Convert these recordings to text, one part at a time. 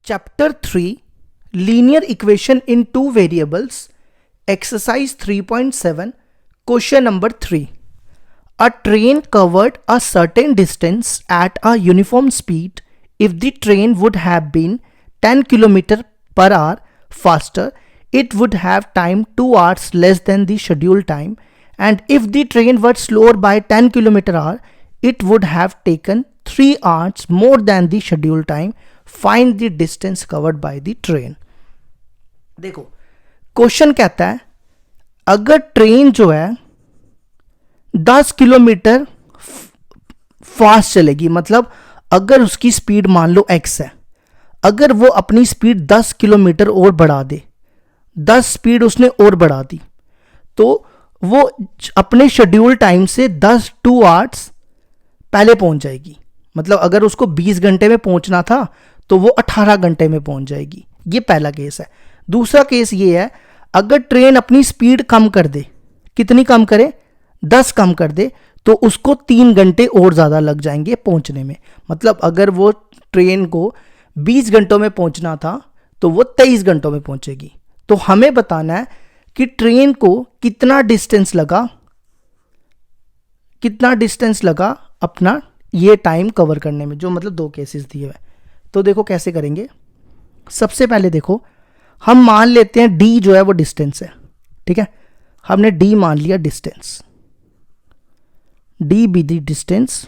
Chapter 3 Linear Equation in Two Variables, Exercise 3.7, Question number 3. A train covered a certain distance at a uniform speed. If the train would have been 10 km per hour faster, it would have time 2 hours less than the scheduled time, and if the train were slower by 10 km/h, it would have taken 3 hours more than the scheduled time. Find the distance covered by the train. देखो question कहता है अगर train जो है 10 kilometre fast चलेगी, मतलब अगर उसकी स्पीड मान लो x है, अगर वो अपनी स्पीड 10 किलोमीटर और बढ़ा दे, 10 स्पीड उसने और बढ़ा दी, तो वो अपने शेड्यूल टाइम से 2 आवर्स पहले पहुंच जाएगी. मतलब अगर उसको 20 घंटे में पहुंचना था तो वो 18 घंटे में पहुंच जाएगी. ये पहला केस है. दूसरा केस ये है, अगर ट्रेन अपनी स्पीड कम कर दे, कितनी कम करे, 10 कम कर दे, तो उसको 3 घंटे और ज़्यादा लग जाएंगे पहुंचने में. मतलब अगर वो ट्रेन को 20 घंटों में पहुंचना था तो वो 23 घंटों में पहुंचेगी. तो हमें बताना है कि ट्रेन को कितना डिस्टेंस लगा अपना ये टाइम कवर करने में, जो मतलब 2 केसेस दिए हुए. तो देखो कैसे करेंगे. सबसे पहले देखो, हम मान लेते हैं d जो है वो डिस्टेंस है. ठीक है, हमने d मान लिया distance. d be the distance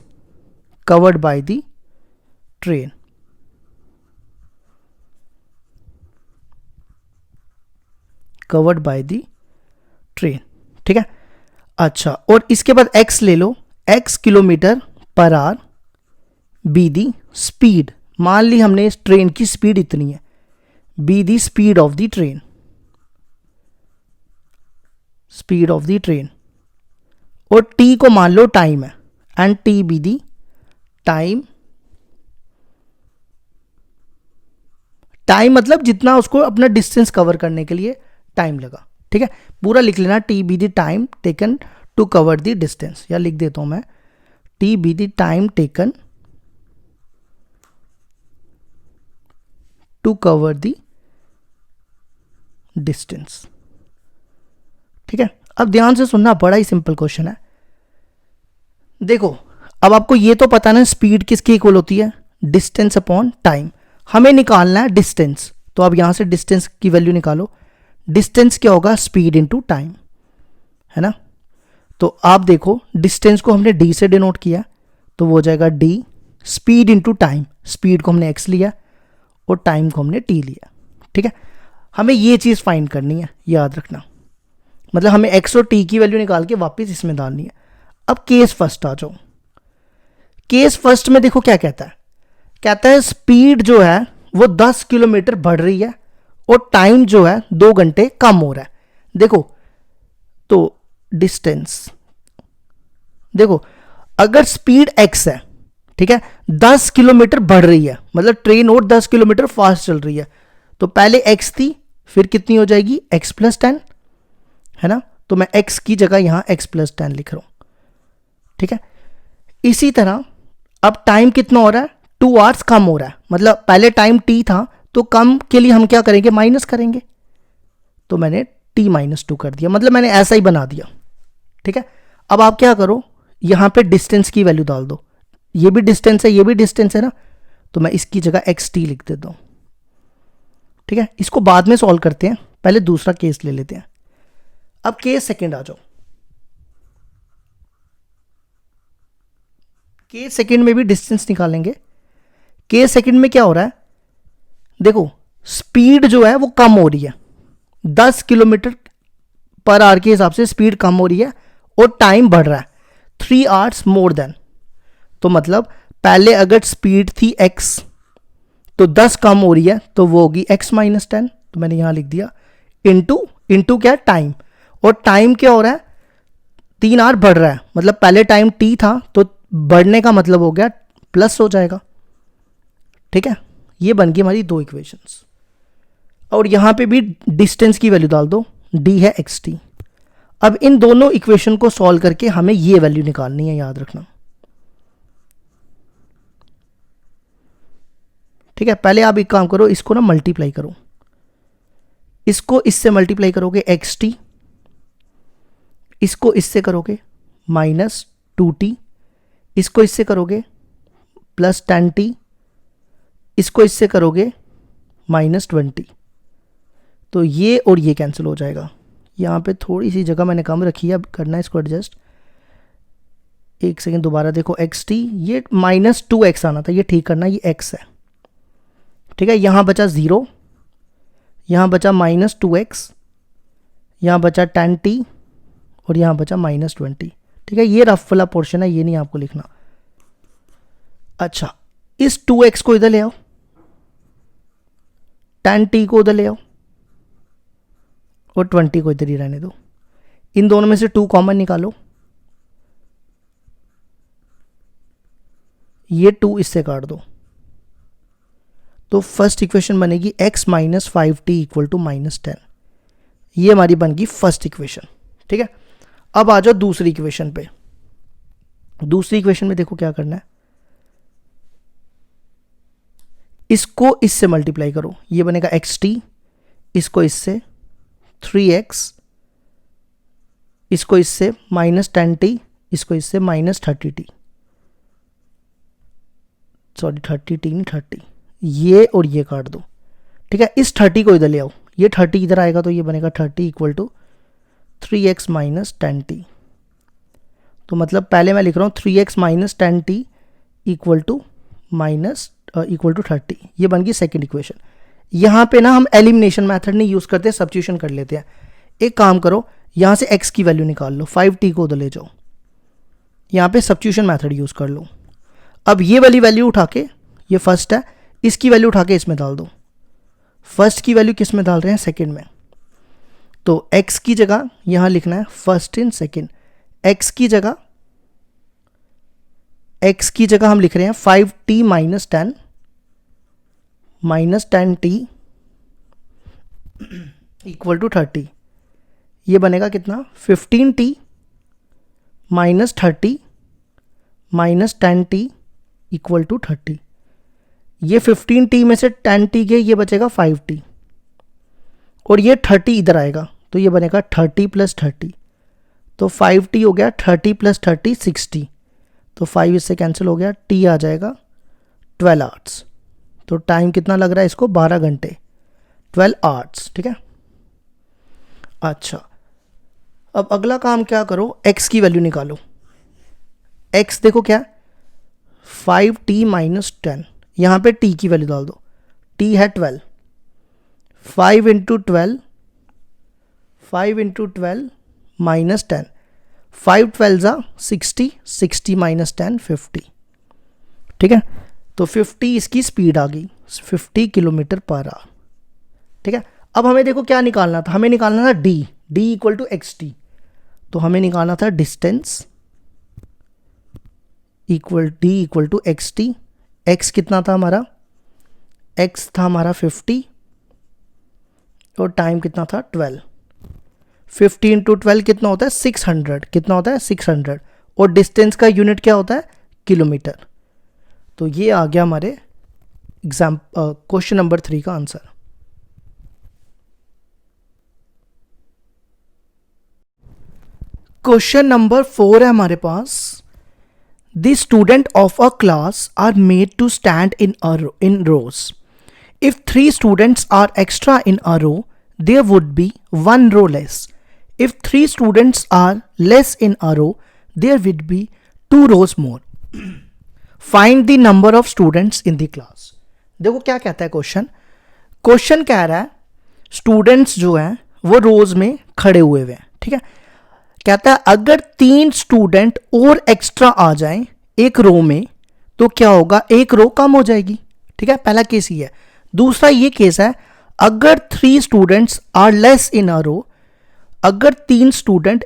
covered by the train. Covered by the train. ठीक है. अच्छा, और इसके बाद x ले लो, x kilometre per hour, be the speed. मान ली हमने इस ट्रेन की स्पीड इतनी है, be the speed of the train. Speed of the train. और t को मान लो टाइम है, and t be the time. Time मतलब जितना उसको अपना डिस्टेंस कवर करने के लिए टाइम लगा. ठीक है, पूरा लिख लेना, t be the time taken to cover the distance. या लिख देता हूं मैं, t be the time taken to cover the distance. ठीक है, अब ध्यान से सुनना, बड़ा ही सिंपल क्वेश्चन है. देखो अब आपको ये तो पता ना स्पीड किसकी इक्वल होती है, डिस्टेंस अपॉन टाइम. हमें निकालना है डिस्टेंस, तो अब यहां से डिस्टेंस की वैल्यू निकालो. डिस्टेंस क्या होगा, स्पीड इनटू टाइम, है ना. तो आप देखो डिस्टेंस को हमने d से डिनोट किया, तो वो हो जाएगा d speed into time. Speed को हमने x लिया और टाइम को हमने t लिया. ठीक है, हमें ये चीज़ फाइंड करनी है, याद रखना. मतलब हमें x और t की वैल्यू निकाल के वापस इसमें डालनी है. अब केस फर्स्ट आ जाओ. केस फर्स्ट में देखो क्या कहता है स्पीड जो है वो 10 किलोमीटर बढ़ रही है और टाइम जो है 2 घंटे कम हो रहा है. देखो तो डिस्टेंस, देखो अगर स्पीड x है, ठीक है, 10 किलोमीटर बढ़ रही है, मतलब ट्रेन और 10 किलोमीटर फास्ट चल रही है, तो पहले x थी, फिर कितनी हो जाएगी, x + 10, है ना. तो मैं x की जगह यहां x + 10 लिख रहा हूं. ठीक है, इसी तरह अब टाइम कितना हो रहा है, 2 आवर्स कम हो रहा है. मतलब पहले टाइम t था, तो कम के लिए हम क्या करेंगे, माइनस करेंगे. तो मैंने t - 2 कर दिया, मतलब मैंने ऐसा ही बना दिया. ठीक है, अब आप क्या करो, यहां पे डिस्टेंस की वैल्यू डाल दो. ये भी डिस्टेंस है, ये भी डिस्टेंस है ना, तो मैं इसकी जगह xt लिख देता हूं. ठीक है, इसको बाद में सॉल्व करते हैं, पहले दूसरा केस ले लेते हैं. अब केस सेकंड आ जाओ. केस सेकंड में भी डिस्टेंस निकालेंगे. केस सेकंड में क्या हो रहा है, देखो स्पीड जो है वो कम हो रही है, 10 किलोमीटर पर आवर के हिसाब से स्पीड कम हो रही है और टाइम बढ़ रहा है 3 आवर्स मोर देन. तो मतलब पहले अगर स्पीड थी x, तो 10 कम हो रही है, तो वो होगी x - 10. तो मैंने यहां लिख दिया इंटू क्या, टाइम. और टाइम क्या हो रहा है, 3 आवर बढ़ रहा है, मतलब पहले टाइम t था, तो बढ़ने का मतलब हो गया प्लस हो जाएगा. ठीक है, ये बन गई हमारी 2 इक्वेशंस. और यहां पे भी डिस्टेंस की वैल्यू डाल दो, d है xt. अब इन दोनों इक्वेशन को सॉल्व करके हमें ये वैल्यू निकालनी है, याद रखना. ठीक है, पहले आप एक काम करो, इसको ना मल्टीप्लाई करो, इसको इससे मल्टीप्लाई करोगे xt, इसको इससे करोगे -2t, इसको इससे करोगे +10t, इसको इससे करोगे -20। तो ये और ये कैंसिल हो जाएगा। यहाँ पे थोड़ी सी जगह मैंने कम रखी है, अब करना है इसको एडजस्ट। एक सेकेंड, दोबारा देखो xt, ये -2x आना था, ये ठीक करना, ये x है, ठीक है। यहाँ बचा 0, यहाँ बचा -2x, यहाँ बचा 10t और यहाँ बचा -20, ठीक है। ये रफ वाला पोर्शन है, ये नहीं आपको लिखना। अच्छा, इस 2x को इधर ले आओ, 10t को उधर ले आओ और 20 को इधर ही रहने दो। इन दोनों में से 2 कॉमन निकालो, ये 2 इससे काट दो, तो फर्स्ट इक्वेशन बनेगी x - 5t = -10। ये हमारी बन गई फर्स्ट इक्वेशन, ठीक है। अब आ जाओ दूसरी इक्वेशन पे। दूसरी इक्वेशन में देखो क्या करना है, इसको इससे मल्टीप्लाई करो, ये बनेगा xt, इसको इससे 3x, इसको इससे -10t, इसको इससे -30t, सॉरी 30t नहीं 30, ये और ये काट दो, ठीक है। इस 30 को इधर ले आओ, ये 30 इधर आएगा तो ये बनेगा 30 = 3x - 10t। तो मतलब पहले मैं लिख रहा हूँ 3x - 10t = -30, ये बन गई सेकेंड इक्वेशन। यहाँ पे ना हम एलिमिनेशन मेथड नहीं यूज़ करते, सब्स्टिट्यूशन कर लेते हैं। एक काम करो, यहाँ से x की वैल्यू निकाल लो, 5t को उधर ले जाओ, यहाँ पे सब्स्टिट्यूशन मेथड यूज़ कर लो। अब ये वाली वैल्यू उठा के, ये फर्स्ट है, इसकी वैल्यू उठा के इसमें डाल दो। फर्स्ट की वैल्यू किस में डाल रहे हैं, सेकंड में, तो x की जगह यहाँ लिखना है फर्स्ट इन सेकंड। x की जगह हम लिख रहे हैं 5t - 10 -10t = 30। ये बनेगा कितना, 15t - 30 -10t = 30। ये 15t में से 10t गए, ये बचेगा 5t और ये 30 इधर आएगा, तो ये बनेगा 30 + 30, तो 5t हो गया, 30 + 30 60, तो 5 इससे कैंसिल हो गया, t आ जाएगा 12 आवर्स। तो टाइम कितना लग रहा है इसको, 12 घंटे, 12 आवर्स, ठीक है। अच्छा, अब अगला काम क्या करो, x की वैल्यू निकालो। x देखो क्या, 5t - 10, यहाँ पे t की वैल्यू डाल दो, t है 12, 5 × 12 -10, 5 12 60, 60 - 10 50, ठीक है। तो 50 इसकी स्पीड आ गई, 50 km/h, ठीक है। अब हमें देखो क्या निकालना था, हमें निकालना था d = xt, तो हमें निकालना था डिस्टेंस d = xt। x कितना था हमारा, x था हमारा 50 और टाइम कितना था 12। 50 × 12 कितना होता है, 600, कितना होता है 600, और डिस्टेंस का यूनिट क्या होता है, किलोमीटर। तो ये आ गया हमारे क्वेश्चन नंबर 3 का आंसर। क्वेश्चन नंबर 4 है हमारे पास, The student of a class are made to stand in rows. If 3 students are extra in a row, there would be 1 row less. If 3 students are less in a row, there would be 2 rows more. Find the number of students in the class. देखो क्या कहता है question कह रहा है students जो हैं वो रोज में खड़े हुए हैं, ठीक है। कहता है अगर 3 स्टूडेंट और एक्स्ट्रा आ जाएं एक रो में तो क्या होगा, एक रो कम हो जाएगी, ठीक है। पहला केस ये है। दूसरा ये केस है अगर 3 students are less in a रो, अगर 3 स्टूडेंट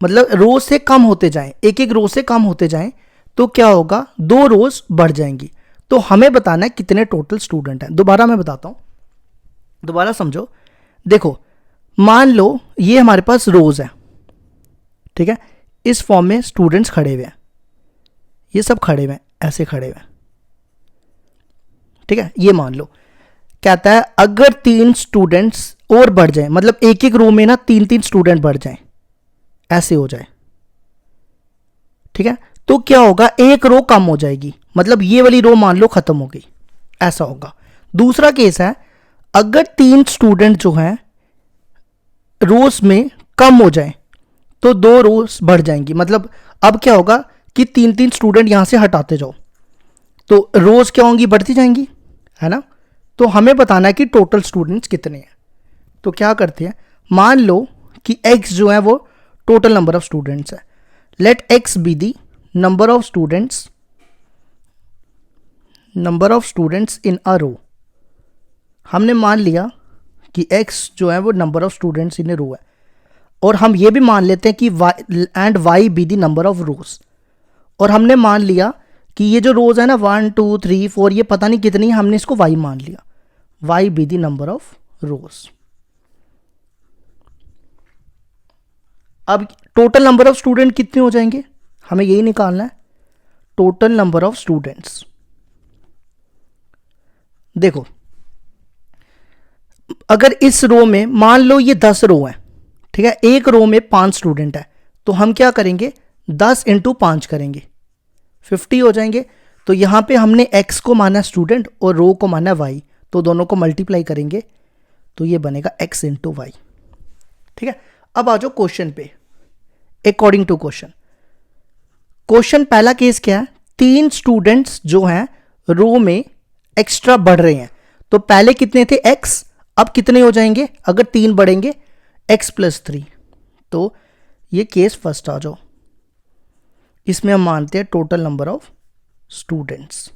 मतलब रो से कम होते जाएं, एक एक रो से कम होते जाएं तो क्या होगा, 2 रोज बढ़ जाएंगी। तो हमें बताना है कितने टोटल स्टूडेंट हैं। दोबारा मैं बताता हूं, दोबारा समझो। देखो मान लो ये हमारे पास रोज है, ठीक है। इस फॉर्म में स्टूडेंट्स खड़े हुए हैं, ये सब खड़े हुए हैं, ऐसे खड़े हुए हैं, ठीक है, ये मान लो कहता है अगर 3 स्टूडेंट्स और बढ़ जाए, मतलब एक एक रो में ना 3 स्टूडेंट बढ़ जाए, ऐसे हो जाए, ठीक है, तो क्या होगा, एक रो कम हो जाएगी, मतलब ये वाली रो मान लो खत्म हो गई, ऐसा होगा। दूसरा केस है अगर 3 स्टूडेंट जो हैं रोज में कम हो जाए तो 2 रोज बढ़ जाएंगी, मतलब अब क्या होगा कि 3 स्टूडेंट यहां से हटाते जाओ तो रोज क्या होंगी, बढ़ती जाएंगी, है ना। तो हमें बताना है कि टोटल स्टूडेंट्स कितने हैं। तो क्या करते हैं, मान लो कि x जो है वो टोटल नंबर ऑफ स्टूडेंट्स है। Let x be the number of students in a row. हमने मान लिया कि x जो है वो number of students in a row है, और हम ये भी मान लेते हैं कि y B the number of रोज। और हमने मान लिया कि ये जो रोज है ना 1 2 3 4 ये पता नहीं कितनी, हमने इसको y मान लिया, y B the number of रोज। अब टोटल नंबर ऑफ स्टूडेंट कितने हो जाएंगे, हमें यही निकालना है, टोटल नंबर ऑफ स्टूडेंट्स। देखो अगर इस रो में मान लो ये 10 रो है, ठीक है, एक रो में 5 स्टूडेंट है, तो हम क्या करेंगे 10 इंटू 5 करेंगे, 50 हो जाएंगे। तो यहां पे हमने x को माना स्टूडेंट और रो को माना y, तो दोनों को मल्टीप्लाई करेंगे तो ये बनेगा x इंटू वाई, ठीक है। अब आ जाओ क्वेश्चन पे, अकॉर्डिंग टू क्वेश्चन। क्वेश्चन पहला केस क्या है, 3 स्टूडेंट्स जो हैं रो में एक्स्ट्रा बढ़ रहे हैं, तो पहले कितने थे x, अब कितने हो जाएंगे, अगर 3 बढ़ेंगे x प्लस 3, तो ये केस फर्स्ट आ जाओ। इसमें हम मानते हैं टोटल नंबर ऑफ स्टूडेंट्स,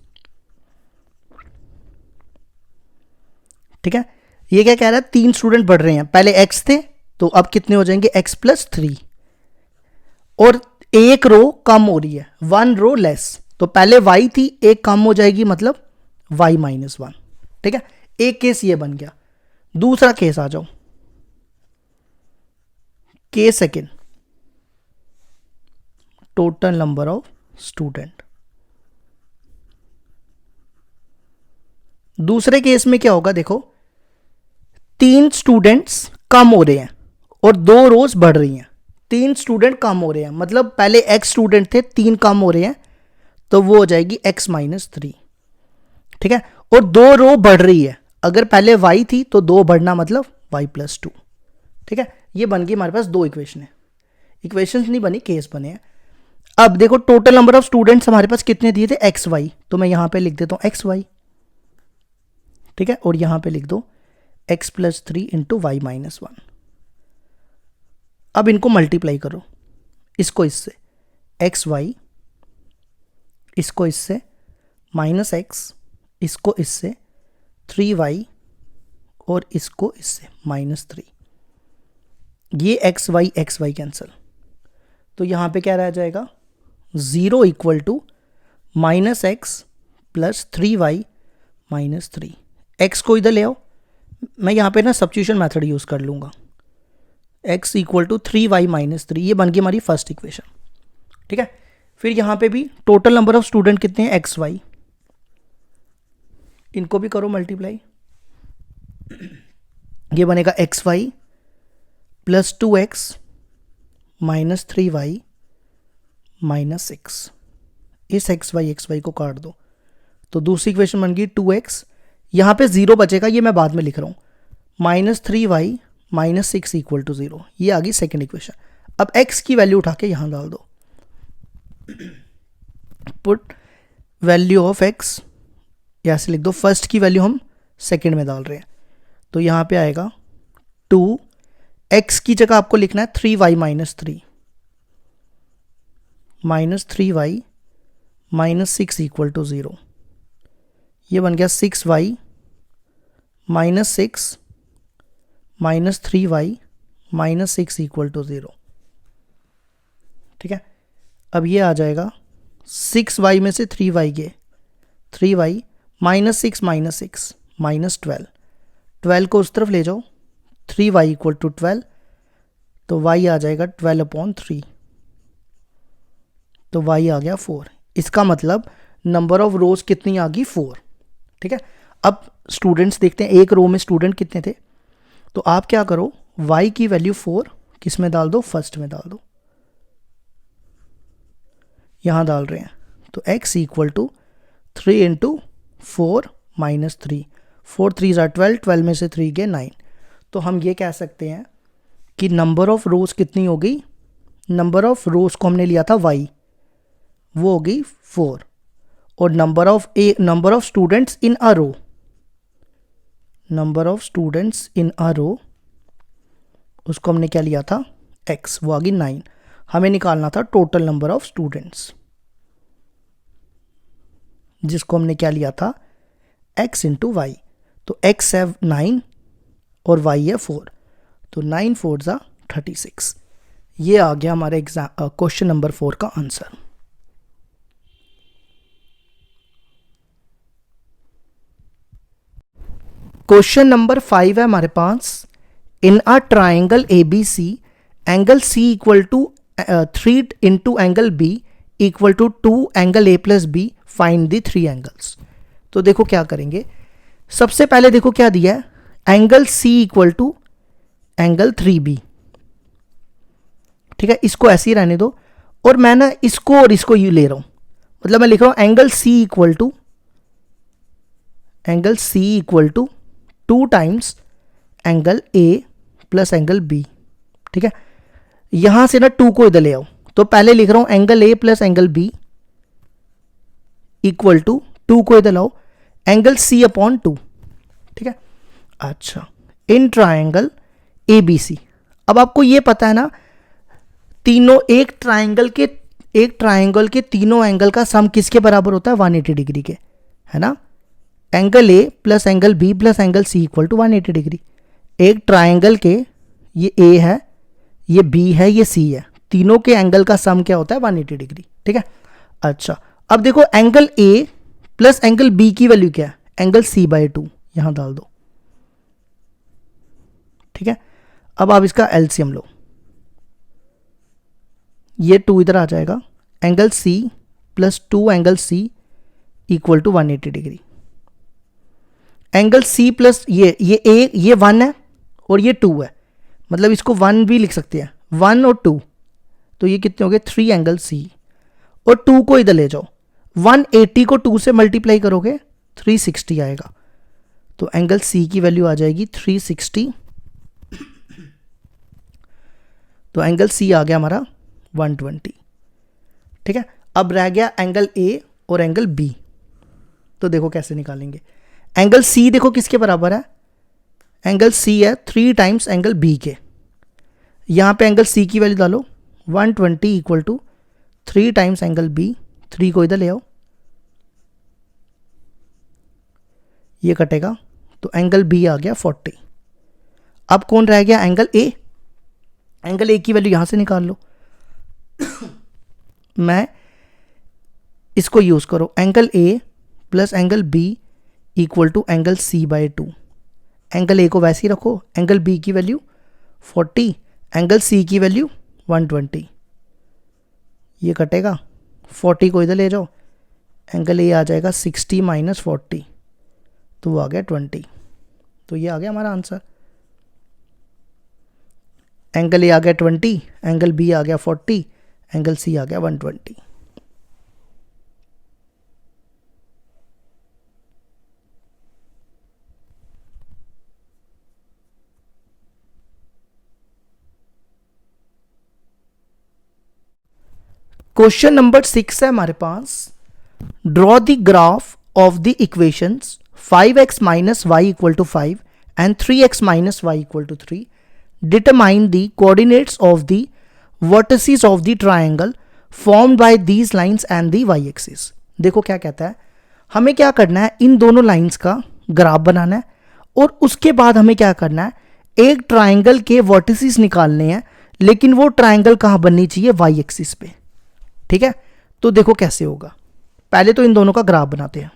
ठीक है। ये क्या कह रहा है, 3 स्टूडेंट बढ़ रहे हैं, पहले x थे तो अब कितने हो जाएंगे x प्लस 3, और एक रो कम हो रही है, 1 रो लेस, तो पहले y थी, एक कम हो जाएगी, मतलब y माइनस 1, ठीक है। एक केस ये बन गया। दूसरा केस आ जाओ, case second, total number of student. दूसरे केस में क्या होगा, देखो 3 स्टूडेंट्स कम हो रहे हैं और 2 रोज बढ़ रही हैं। 3 स्टूडेंट कम हो रहे हैं, मतलब पहले x स्टूडेंट थे, 3 कम हो रहे हैं, तो वो हो जाएगी x माइनस 3, ठीक है। और 2 रो बढ़ रही है, अगर पहले y थी तो 2 बढ़ना मतलब y प्लस 2, ठीक है। ये बन गई हमारे पास 2 इक्वेशन है, इक्वेशंस नहीं बनी, केस बने हैं। अब देखो टोटल नंबर ऑफ स्टूडेंट्स हमारे पास कितने दिए थे, एक्स वाई, तो मैं यहां पे लिख देता हूं एक्स वाई, ठीक है, और यहां पे लिख दो x plus 3 into y minus 1। अब इनको मल्टीप्लाई करो, इसको इससे एक्स वाई, इसको इससे माइनस एक्स, इसको इससे 3y और इसको इससे माइनस 3। ये एक्स वाई कैंसिल, तो यहां पे क्या रह जाएगा, 0 equal to minus x plus 3y minus 3। X को इधर ले आओ, मैं यहां पे ना सब्स्टिट्यूशन मेथड यूज कर लूंगा, x equal to 3y minus 3, ये बन गई हमारी फर्स्ट इक्वेशन, ठीक है। फिर यहां पे भी टोटल नंबर ऑफ स्टूडेंट कितने हैं, एक्स वाई, इनको भी करो मल्टीप्लाई, ये बनेगा x y plus 2x minus 3y minus 6। इस एक्स वाई को काट दो, तो दूसरी इक्वेशन बन गई 2x, यहां पे 0 बचेगा, ये मैं बाद में लिख रहा हूं, minus 3y minus 6 equal to 0, ये आ गई सेकेंड इक्वेशन। अब x की वैल्यू उठा के यहां डाल दो, पुट वैल्यू ऑफ x, यहां से लिख दो, फर्स्ट की वैल्यू हम सेकेंड में डाल रहे हैं, तो यहां पे आएगा 2, x की जगह आपको लिखना है 3y minus 3 minus 3y minus 6 equal to 0, ये बन गया 6y minus 6 minus 3y minus 6 equal to 0, ठीक है। अब ये आ जाएगा 6y में से 3y गए, 3y माइनस 6 माइनस 12 को उस तरफ ले जाओ, 3y इक्वल टू 12, तो y आ जाएगा 12/3, तो y आ गया 4। इसका मतलब नंबर ऑफ रोज कितनी आ गई, 4, ठीक है। अब स्टूडेंट्स देखते हैं, एक रो में स्टूडेंट कितने थे, तो आप क्या करो, y की वैल्यू 4 किस में डाल दो, फर्स्ट में डाल दो, यहां डाल रहे हैं, तो x equal to 3 into 4 minus 3, 4 3 ज़ा 12, 12 में से 3 गए 9। तो हम ये कह सकते हैं कि नंबर ऑफ रोज कितनी हो गई, नंबर ऑफ रोज को हमने लिया था y, वो हो गई 4, और number of students in a row, number of students in a row, उसको हमने क्या लिया था, x, वो आ गई 9। हमें निकालना था टोटल नंबर ऑफ स्टूडेंट्स, जिसको हमने क्या लिया था, x इंटू वाई। तो x है 9 और y है 4, तो 9 4 ज़ा 36। ये आ गया हमारे एग्जाम क्वेश्चन नंबर 4 का आंसर। क्वेश्चन नंबर 5 है हमारे पास, in a triangle ABC angle C equal to 3 into angle B equal to 2 angle A plus B, find the 3 angles. तो देखो क्या करेंगे, सबसे पहले देखो क्या दिया है, angle C equal to angle 3B, ठीक है, इसको ऐसे ही रहने दो, और मैं ना इसको और इसको यू ले रहा हूं, मतलब मैं लिख रहा हूं angle C equal to 2 times angle A plus angle B, ठीक है। यहां से ना 2 को इधर ले आओ, तो पहले लिख रहा हूं angle A plus angle B equal to 2 को इधर लाओ, एंगल C अपॉन 2, ठीक है। अच्छा, इन ट्राइंगल ABC, अब आपको ये पता है ना, तीनों एक ट्राइंगल के तीनों एंगल का सम किसके बराबर होता है, 180 डिग्री के, है ना। Angle A plus angle B plus angle C equal to 180 degree. एक ट्राइंगल के, ये A है, ये B है, ये C है, तीनों के एंगल का सम क्या होता है, 180 डिग्री, ठीक है। अच्छा, अब देखो angle A plus angle B की वैल्यू क्या है, एंगल C/2, यहां डाल दो, ठीक है। अब आप इसका एलसीएम लो, ये 2 इधर आ जाएगा, angle C plus 2 angle C equal to 180 degree. Angle C plus ये A, ये 1 है और ये 2 है, मतलब इसको 1 भी लिख सकते हैं, 1 और 2, तो ये कितने हो गए, 3 एंगल C, और 2 को इधर ले जाओ, 180 को 2 से मल्टीप्लाई करोगे 360 आएगा, तो एंगल C की वैल्यू आ जाएगी 360, तो एंगल C आ गया हमारा 120, ठीक है। अब रह गया एंगल A और एंगल B, तो देखो कैसे निकालेंगे। एंगल C देखो किसके बराबर है, एंगल C है 3 टाइम्स एंगल B के, यहां पे एंगल C की वैल्यू डालो, 120 equal to 3 times angle B, 3 को इधर ले आओ, ये कटेगा, तो एंगल B आ गया 40। अब कौन रह गया, एंगल A, एंगल A की वैल्यू यहां से निकाल लो, मैं इसको यूज करो, angle A plus angle B equal to angle C/2, angle A को वैसे ही रखो, एंगल B की वैल्यू 40, एंगल C की वैल्यू 120, ये कटेगा, 40 को इधर ले जाओ, एंगल A आ जाएगा 60 माइनस 40, तो वो आ गया 20, तो ये आ गया हमारा आंसर। एंगल A आ गया 20, एंगल B आ गया 40, एंगल C आ गया 120। क्वेश्चन नंबर 6 है हमारे पास, draw the graph of the equations 5x minus Y equal to 5 and 3x minus Y equal to 3, determine the coordinates of the vertices of the triangle formed by these lines and the Y axis. देखो क्या कहता है, हमें क्या करना है, इन दोनों lines का ग्राफ बनाना है, और उसके बाद हमें क्या करना है, एक ट्राइंगल के वर्टिसेस निकालने हैं, लेकिन वो ट्राइंगल कहां बननी चाहिए, वाई एक्सिस पे, ठीक है। तो देखो कैसे होगा, पहले तो इन दोनों का ग्राफ बनाते हैं।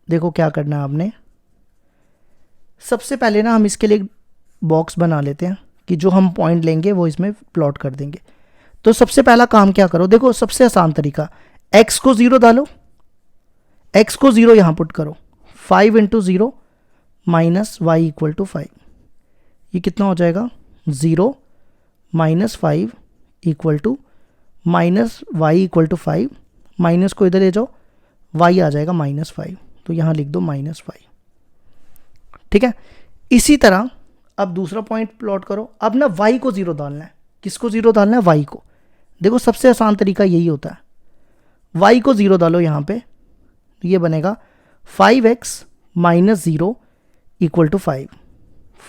देखो क्या करना है आपने, सबसे पहले ना हम इसके लिए बॉक्स बना लेते हैं कि जो हम पॉइंट लेंगे वो इसमें प्लॉट कर देंगे। तो सबसे पहला काम क्या करो, देखो सबसे आसान तरीका, x को 0 डालो, x को 0 यहां पुट करो, 5 into 0 minus Y equal to 5, ये कितना हो जाएगा 0 minus 5 equal to minus Y equal to 5, minus को इधर ले जाओ, वाई आ जाएगा -5, तो यहाँ लिख दो -5। ठीक है, इसी तरह अब दूसरा पॉइंट प्लॉट करो। अब ना वाई को 0 डालना है। किसको 0 डालना है? वाई को। देखो सबसे आसान तरीका यही होता है, वाई को 0 डालो यहाँ पे, ये बनेगा 5x minus 0 equal to 5,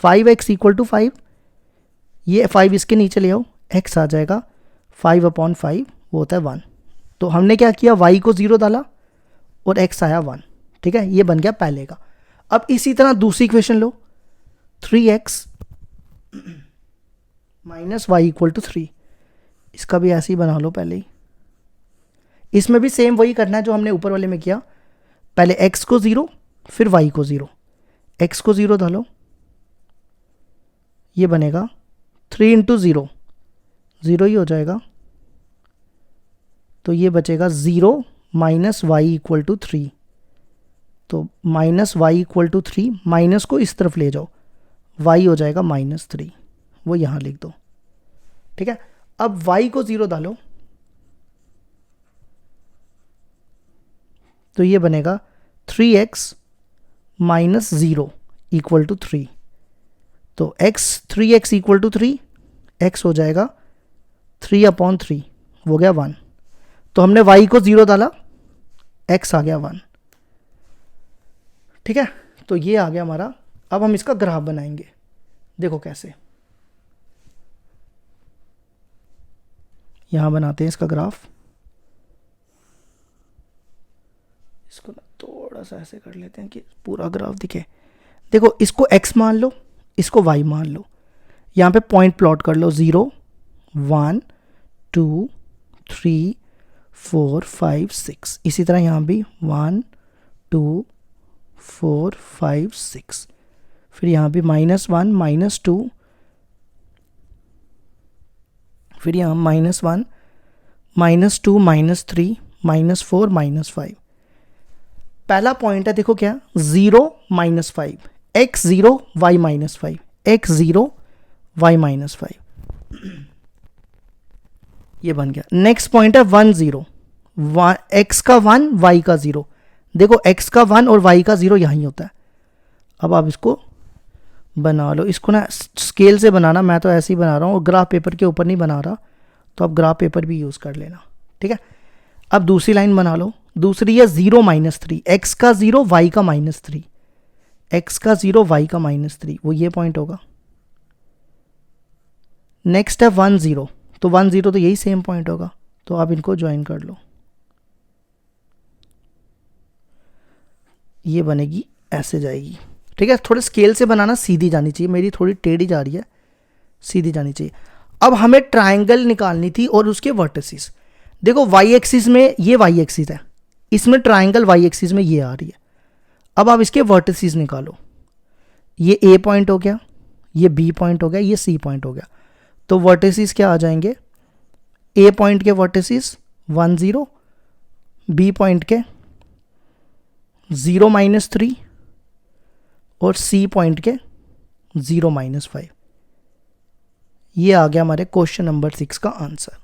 5x equal to 5, ये 5 इसके नीचे ले आओ, x आ जाएगा 5/5, वो होता है 1। तो हमने क्या किया, y को 0 डाला और x आया 1। ठीक है, ये बन गया पहले का। अब इसी तरह दूसरी इक्वेशन लो, 3x minus Y equal to 3, इसका भी ऐसे ही बना लो पहले ही। इसमें भी सेम वही करना है जो हमने ऊपर वाले में किया, पहले x को 0 फिर y को 0, x को 0 डालो, ये बनेगा 3 इंटू 0, 0 ही हो जाएगा, तो ये बचेगा 0 माइनस वाई इक्वल टू 3, तो minus Y equal to 3, minus को इस तरफ ले जाओ, y हो जाएगा -3, वो यहाँ लिख दो। ठीक है, अब y को 0 डालो, तो ये बनेगा 3x माइनस 0 इक्वल टू 3, तो 3x इक्वल टू 3, x हो जाएगा 3/3, हो गया 1। तो हमने y को 0 डाला, x आ गया 1। ठीक है, तो ये आ गया हमारा। अब हम इसका ग्राफ बनाएंगे, देखो कैसे। यहां बनाते हैं इसका ग्राफ, इसको ना थोड़ा सा ऐसे कर लेते हैं कि पूरा ग्राफ दिखे। देखो इसको x मान लो, इसको y मान लो, यहाँ पे पॉइंट प्लॉट कर लो, 0 1 2 3 4 5 6, इसी तरह यहाँ भी 1 2 4 5 6, फिर यहाँ भी -1 -2, फिर यहाँ -1 -2 -3 -4 -5। पहला पॉइंट है, देखो क्या, 0 -5, x 0 y -5, x 0 y -5, ये बन गया। नेक्स्ट पॉइंट है 1 0, x का 1 y का 0, देखो x का 1 और y का 0 यहीं होता है। अब आप इसको बना लो, इसको ना स्केल से बनाना, मैं तो ऐसे ही बना रहा हूँ और ग्राफ पेपर के ऊपर नहीं बना रहा, तो आप ग्राफ पेपर भी यूज़ कर लेना। ठीक है, अब दूसरी लाइन बना लो, दूसरी है 0 -3, x का 0 y का -3, x का 0 y का -3, वो ये पॉइंट होगा। नेक्स्ट है 1 0, तो 1 0 तो यही सेम पॉइंट होगा, तो आप इनको ज्वाइन कर लो, ये बनेगी, ऐसे जाएगी। ठीक है, थोड़े स्केल से बनाना, सीधी जानी चाहिए, मेरी थोड़ी टेढ़ी जा रही है, सीधी जानी चाहिए। अब हमें ट्रायंगल निकालनी थी और उसके वर्टिसेस। देखो वाई एक्सिस में ये वाई एक्सिस है, इसमें ट्रायंगल वाई एक्सिस में ये आ रही है। अब आप इसके वर्टिसेस निकालो, ये ए पॉइंट हो गया, ये बी पॉइंट हो गया, ये सी पॉइंट हो गया, तो वर्टिसेस क्या आ जाएंगे, ए पॉइंट के वर्टिसेस 1 0, बी पॉइंट के 0 -3 और सी पॉइंट के 0 -5। ये आ गया हमारे क्वेश्चन नंबर 6 का आंसर।